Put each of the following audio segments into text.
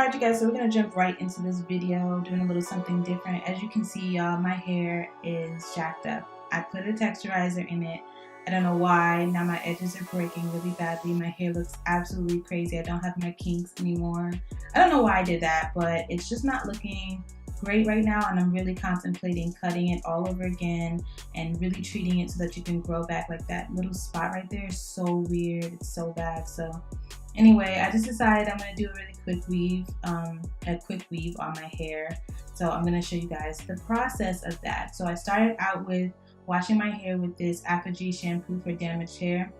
Alright you guys, so we're going to jump right into this video, doing a little something different. As you can see, y'all, my hair is jacked up. I put a texturizer in it. I don't know why. Now my edges are breaking really badly. My hair looks absolutely crazy. I don't have my kinks anymore. I don't know why I did that, but it's just not looking great right now, and I'm really contemplating cutting it all over again and really treating it so that you can grow back. Like that little spot right there is so weird. It's so bad. So anyway, I just decided I'm going to do a really quick weave on my hair. So I'm going to show you guys the process of that. So I started out with washing my hair with this Alpha-G shampoo for damaged hair.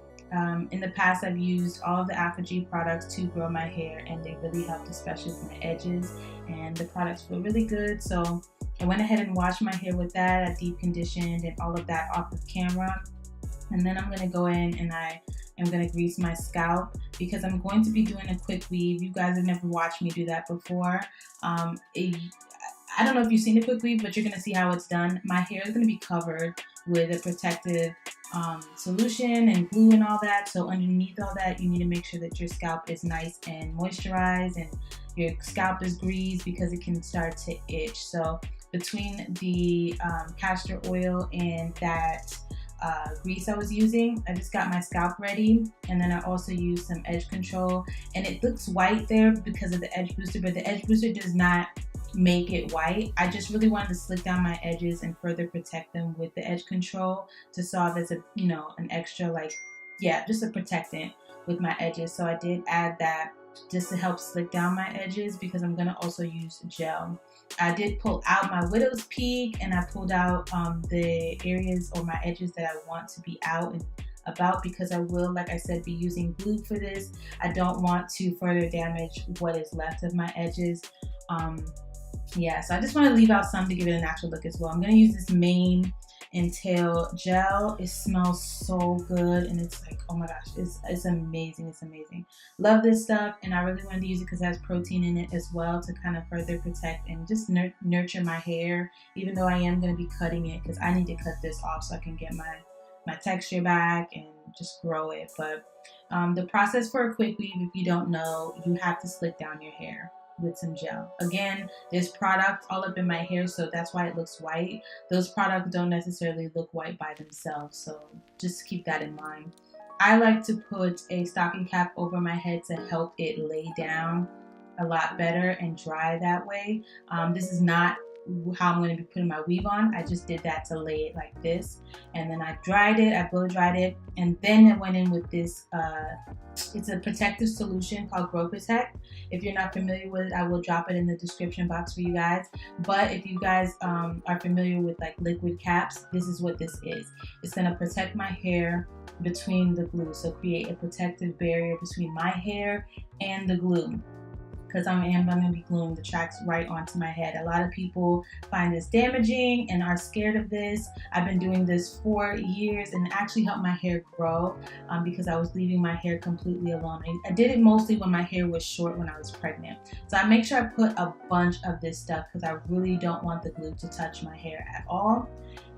In the past, I've used all of the Alpha-G products to grow my hair, and they really helped, especially for my edges, and the products feel really good. So I went ahead and washed my hair with that. I deep conditioned and all of that off of camera. And then I'm going to go in and I'm going to grease my scalp because I'm going to be doing a quick weave. You guys have never watched me do that before. I don't know if you've seen a quick weave, but you're going to see how it's done. My hair is going to be covered with a protective solution and glue and all that. So underneath all that, you need to make sure that your scalp is nice and moisturized and your scalp is greased because it can start to itch. So between the castor oil and that grease I was using, I just got my scalp ready, and then I also used some edge control, and it looks white there because of the edge booster, but the edge booster does not make it white. I just really wanted to slick down my edges and further protect them with the edge control to serve as an extra, just a protectant with my edges. So I did add that just to help slick down my edges because I'm gonna also use gel. I did pull out my widow's peak, and I pulled out the areas or my edges that I want to be out and about because I will, like I said, be using glue for this. I don't want to further damage what is left of my edges. So I just want to leave out some to give it a natural look as well. I'm going to use this mane and tail gel. It smells so good, and it's like, oh my gosh, it's amazing. It's amazing. Love this stuff, and I really wanted to use it because it has protein in it as well to kind of further protect and just nurture my hair, even though I am going to be cutting it because I need to cut this off so I can get my texture back and just grow it. But the process for a quick weave, if you don't know, you have to slick down your hair with some gel. Again, there's product all up in my hair, so that's why it looks white. Those products don't necessarily look white by themselves, so just keep that in mind. I like to put a stocking cap over my head to help it lay down a lot better and dry that way. This is not how I'm going to be putting my weave on. I just did that to lay it like this, and then I dried it, I blow dried it, and then I went in with this it's a protective solution called Grow Protect. If you're not familiar with it, I will drop it in the description box for you guys. But if you guys are familiar with like liquid caps, this is what this is. It's going to protect my hair between the glue, so create a protective barrier between my hair and the glue, because I'm going to be gluing the tracks right onto my head. A lot of people find this damaging and are scared of this. I've been doing this for years, and it actually helped my hair grow because I was leaving my hair completely alone. I did it mostly when my hair was short when I was pregnant. So I make sure I put a bunch of this stuff because I really don't want the glue to touch my hair at all.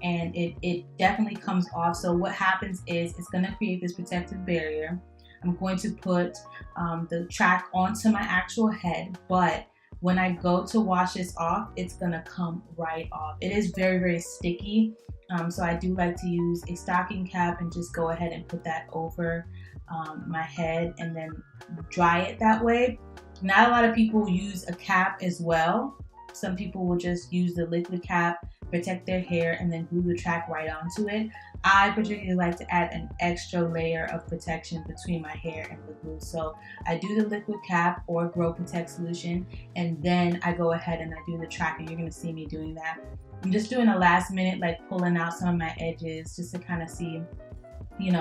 And it definitely comes off. So what happens is it's going to create this protective barrier. I'm going to put the track onto my actual head, but when I go to wash this off, it's gonna come right off. It is very, very sticky, so I do like to use a stocking cap and just go ahead and put that over my head and then dry it that way. Not a lot of people use a cap as well. Some people will just use the liquid cap, protect their hair, and then glue the track right onto it. I particularly like to add an extra layer of protection between my hair and the glue. So I do the liquid cap or Grow Protect solution, and then I go ahead and I do the track, and you're going to see me doing that. I'm just doing a last minute, like pulling out some of my edges just to kind of see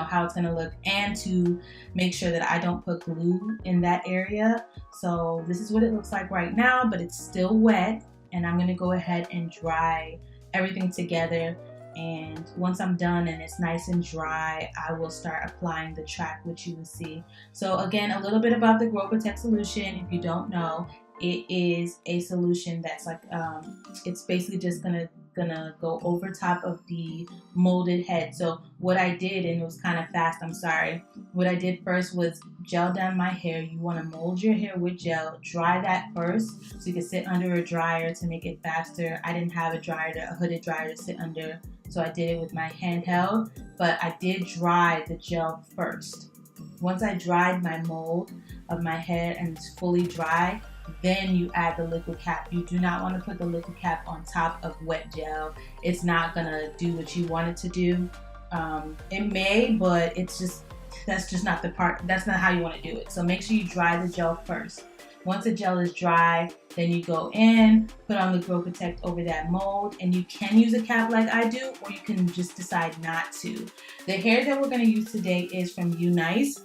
how it's going to look, and to make sure that I don't put glue in that area. So this is what it looks like right now, but it's still wet, and I'm going to go ahead and dry everything together. And once I'm done and it's nice and dry, I will start applying the track, which you will see. So again, a little bit about the Grow Protect solution. If you don't know, it is a solution that's like, it's basically just gonna gonna go over top of the molded head. So what I did, and it was kind of fast, I'm sorry. What I did first was gel down my hair. You want to mold your hair with gel, dry that first so you can sit under a dryer to make it faster. I didn't have a hooded dryer to sit under, so I did it with my handheld, but I did dry the gel first. Once I dried my mold of my head and it's fully dry, then you add the liquid cap. You do not want to put the liquid cap on top of wet gel. It's not gonna do what you want it to do. It may, but that's just not the part. That's not how you want to do it. So make sure you dry the gel first. Once the gel is dry, then you go in, put on the Grow Protect over that mold, and you can use a cap like I do, or you can just decide not to. The hair that we're going to use today is from Unice.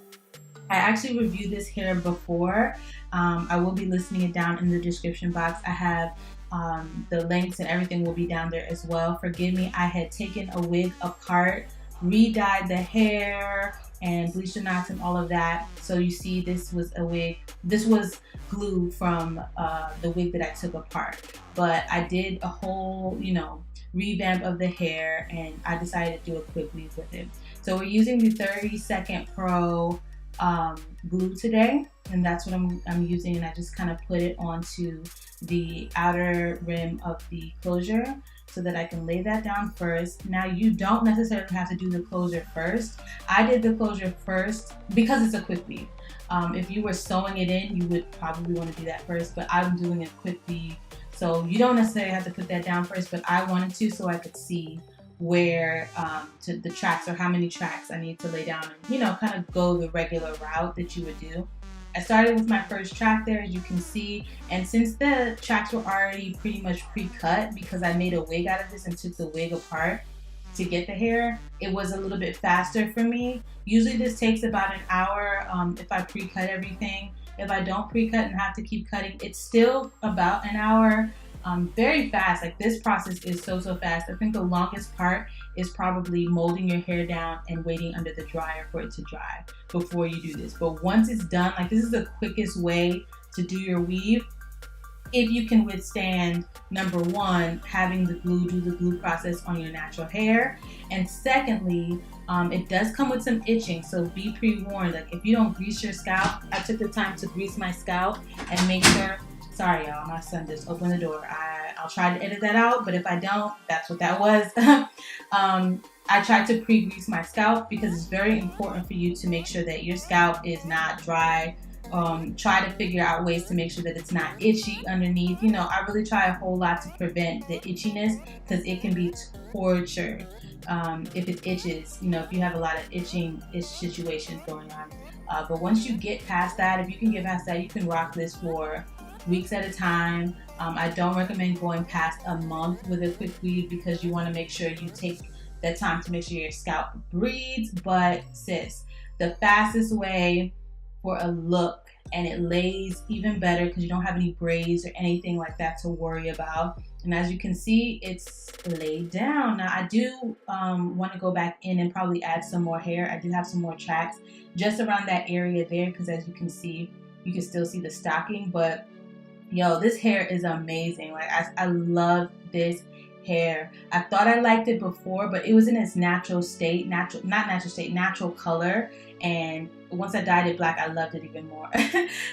I actually reviewed this hair before. I will be listing it down in the description box. I have the links and everything will be down there as well. Forgive me, I had taken a wig apart, re-dyed the hair, and bleached the knots and all of that. So you see, this was a wig. This was glue from the wig that I took apart. But I did a whole, revamp of the hair, and I decided to do a quick weave with it. So we're using the 30-second Pro glue today, and that's what I'm using, and I just kind of put it onto the outer rim of the closure so that I can lay that down first. Now, you don't necessarily have to do the closure first. I did the closure first because it's a quick weave. If you were sewing it in, you would probably want to do that first, but I'm doing a quick weave, so you don't necessarily have to put that down first, but I wanted to so I could see where to the tracks, or how many tracks I need to lay down, and kind of go the regular route that you would do. I started with my first track there, as you can see, and since the tracks were already pretty much pre-cut, because I made a wig out of this and took the wig apart to get the hair, it was a little bit faster for me. Usually this takes about an hour if I pre-cut everything. If I don't pre-cut and have to keep cutting, it's still about an hour. Very fast. Like, this process is so fast. I think the longest part is probably molding your hair down and waiting under the dryer for it to dry before you do this. But once it's done, like, this is the quickest way to do your weave if you can withstand, number one, having the glue do the glue process on your natural hair, and secondly, it does come with some itching, so be pre-warned. Like, if you don't grease your scalp, I took the time to grease my scalp and make sure. Sorry, y'all, my son just opened the door. I'll try to edit that out, but if I don't, that's what that was. I tried to pre-grease my scalp because it's very important for you to make sure that your scalp is not dry. Try to figure out ways to make sure that it's not itchy underneath. I really try a whole lot to prevent the itchiness, because it can be torture if it itches, if you have a lot of itch situations going on. But once you get past that, if you can get past that, you can rock this for weeks at a time. I don't recommend going past a month with a quick weave, because you want to make sure you take that time to make sure your scalp breathes. But sis, the fastest way for a look, and it lays even better because you don't have any braids or anything like that to worry about. And as you can see, it's laid down. Now, I do want to go back in and probably add some more hair. I do have some more tracks just around that area there, because as you can see, you can still see the stocking. But yo, this hair is amazing. Like, I love this hair. I thought I liked it before, but it was in its natural state, natural color. And once I dyed it black, I loved it even more.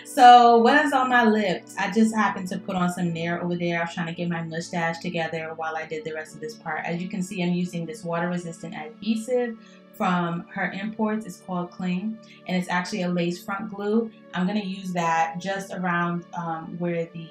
So what is on my lips? I just happened to put on some Nair over there. I was trying to get my mustache together while I did the rest of this part. As you can see, I'm using this water-resistant adhesive from her imports. It's called Cling, and it's actually a lace front glue. I'm going to use that just around where the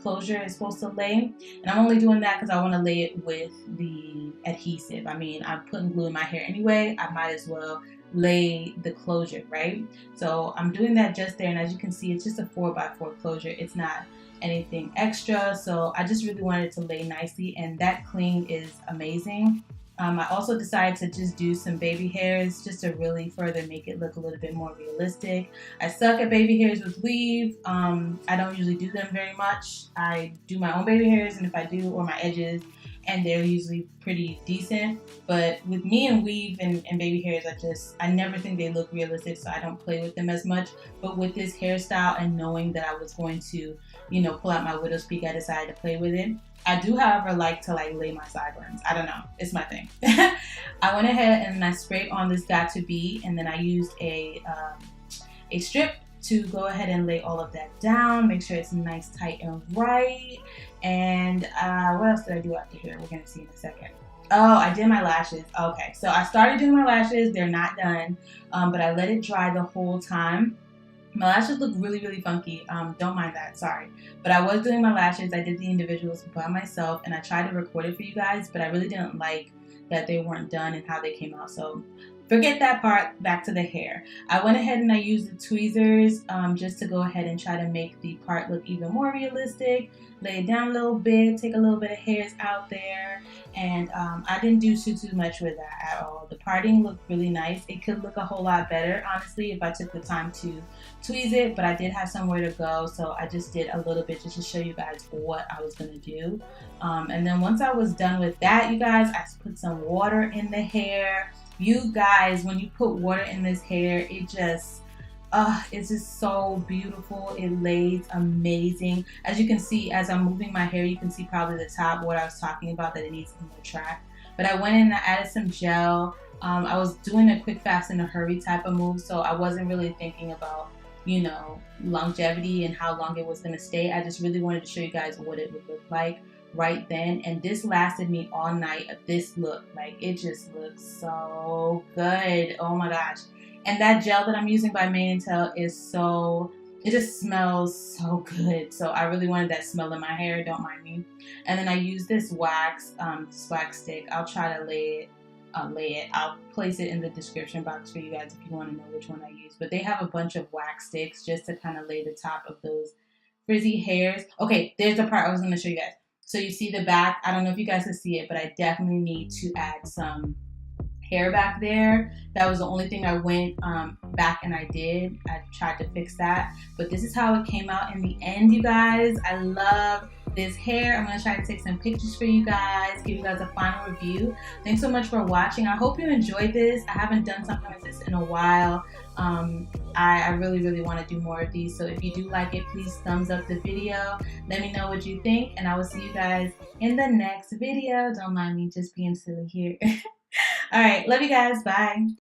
closure is supposed to lay, and I'm only doing that because I want to lay it with the adhesive. I mean, I'm putting glue in my hair anyway, I might as well lay the closure, right? So I'm doing that just there, and as you can see, it's just a 4x4 closure. It's not anything extra, so I just really wanted it to lay nicely, and that Cling is amazing. I also decided to just do some baby hairs just to really further make it look a little bit more realistic. I suck at baby hairs with weave. I don't usually do them very much. I do my own baby hairs, and if I do, or my edges, and they're usually pretty decent. But with me and weave and baby hairs, I never think they look realistic, so I don't play with them as much. But with this hairstyle and knowing that I was going to, you know, pull out my widow's peak, I decided to play with it. I do, however, like to lay my sideburns. I don't know, it's my thing. I went ahead and I sprayed on this Got To Be, and then I used a strip to go ahead and lay all of that down, make sure it's nice, tight, and right. And what else did I do after here? We're gonna see in a second. Oh, I did my lashes. Okay, so I started doing my lashes. They're not done, but I let it dry the whole time. My lashes look really, really funky. Don't mind that, sorry. But I was doing my lashes. I did the individuals by myself, and I tried to record it for you guys, but I really didn't like that they weren't done and how they came out. So forget that part, back to the hair. I went ahead and I used the tweezers just to go ahead and try to make the part look even more realistic. Lay it down a little bit, take a little bit of hairs out there, and I didn't do too much with that at all. The parting looked really nice. It could look a whole lot better, honestly, if I took the time to tweeze it, but I did have somewhere to go, so I just did a little bit just to show you guys what I was gonna do. And then once I was done with that, you guys, I put some water in the hair. You guys, when you put water in this hair, it's just so beautiful. It lays amazing. As you can see, as I'm moving my hair, you can see probably the top, what I was talking about, that it needs more track. But I went in and I added some gel. I was doing a quick, fast, in a hurry type of move, so I wasn't really thinking about, you know, longevity and how long it was going to stay. I just really wanted to show you guys what it would look like right then, and this lasted me all night. This look, like, it just looks so good. Oh my gosh. And that gel that I'm using by Mane & Tail is it just smells so good. So I really wanted that smell in my hair, don't mind me. And then I use this wax stick. I'll try to lay it. I'll place it in the description box for you guys if you want to know which one I use. But they have a bunch of wax sticks just to kind of lay the top of those frizzy hairs. Okay, there's the part I was going to show you guys. So you see the back. I don't know if you guys can see it, but I definitely need to add some hair back there. That was the only thing I went back and I did. I tried to fix that, but this is how it came out in the end, you guys. I love this hair. I'm gonna try to take some pictures for you guys, give you guys a final review. Thanks so much for watching. I hope you enjoyed this. I haven't done something like this in a while. I really want to do more of these, so if you do like it, please thumbs up the video. Let me know what you think, and I will see you guys in the next video. Don't mind me just being silly here. All right, love you guys. Bye.